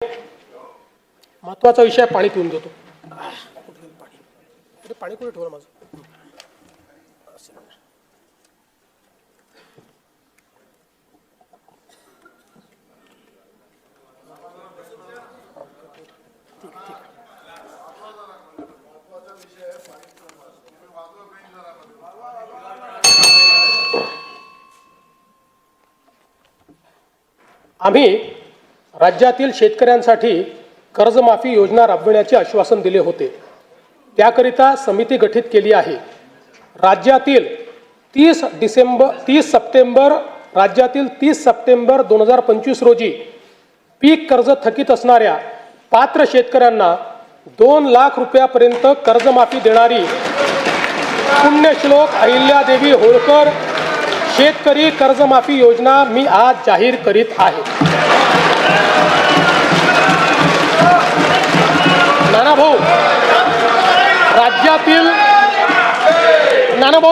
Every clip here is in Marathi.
महत्वाचा विषय पाणी पिऊन देतो. पाणी कुठे ठेवलं माझं? आम्ही राज्यातील शेतकऱ्यांसाठी कर्जमाफी योजना राबविण्याचे आश्वासन दिले होते. त्याकरिता समिती गठीत केली आहे. राज्यातील 30 सप्टेंबर 2025 रोजी पीक कर्ज थकीत असणाऱ्या पात्र शेतकऱ्यांना 2 लाख रुपयापर्यंत कर्जमाफी देणारी पुण्यश्लोक अहिल्यादेवी होळकर शेतकरी कर्जमाफी योजना मी आज जाहीर करीत आहे. नानाभाऊ,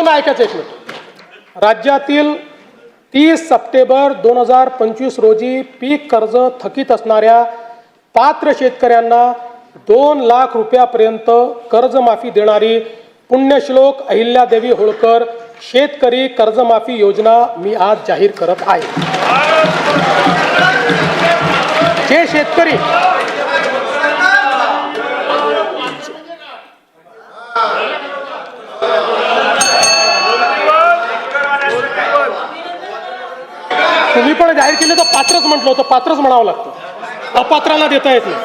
ऐकायचं एक मिनिट. राज्यातील 30 सप्टेंबर 2025 रोजी पीक कर्ज थकीत असणाऱ्या पात्र शेतकऱ्यांना 2 लाख रुपयापर्यंत कर्जमाफी देणारी पुण्यश्लोक अहिल्यादेवी होळकर शेतकरी कर्जमाफी योजना मी आज जाहीर करत आहे. जे शेतकरी तुम्ही पण जाहीर केले तर पात्रच म्हटलं होतं, पात्रच म्हणावं लागतं, अपात्रांना देता येत नाही.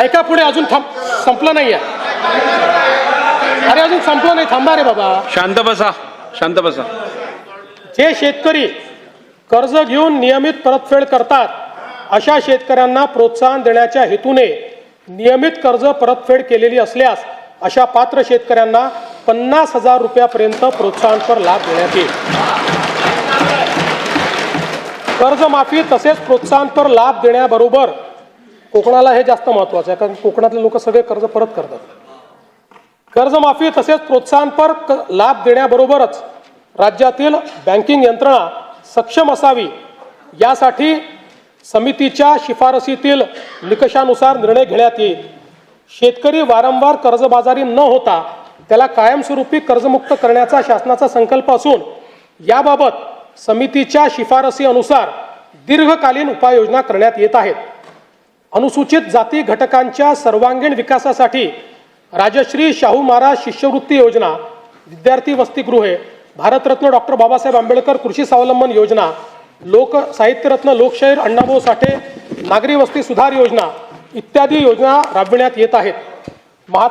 ऐका पुढे, अजून संपलं नाहीये. अरे अजून संपलं नाही, थांबा रे बाबा. शांत बसा, शांत बसा. जे शेतकरी कर्ज घेऊन नियमित परतफेड करतात अशा शेतकऱ्यांना प्रोत्साहन देण्याच्या हेतूने नियमित कर्ज परतफेड केलेली असल्यास अशा पात्र शेतकऱ्यांना 50,000 रुपयापर्यंत प्रोत्साहनपर लाभ देण्यात येईल. कर्जमाफी तसेच प्रोत्साहनपर लाभ देण्याबरोबर कोकणाला हे जास्त महत्वाचं आहे, कारण कोकणातले लोक सगळे कर्ज परत करतात. कर्जमाफी तसेच प्रोत्साहनपर लाभ देण्याबरोबरच राज्यातील बँकिंग यंत्रणा सक्षम असावी यासाठी समितीच्या शिफारसीतील निकषानुसार निर्णय घेण्यात येईल. शेतकरी वारंवार कर्जबाजारी न होता त्याला कायमस्वरूपी कर्जमुक्त करण्याचा शासनाचा संकल्प असून याबाबत समितीच्या शिफारसी अनुसार दीर्घकालीन उपाययोजना करण्यात येत आहेत. अनुसूचित जाती घटकांच्या सर्वांगीण विकासासाठी राजश्री शाहू महाराज शिष्यवृत्ती योजना, विद्यार्थी वसतिगृहे, भारतरत्न डॉक्टर बाबासाहेब आंबेडकर कृषी स्वावलंबन योजना, लोक साहित्यरत्न लोकशाहीर अण्णाभाऊ साठे नागरी वस्ती सुधार योजना इत्यादी योजना राबविण्यात येत आहेत.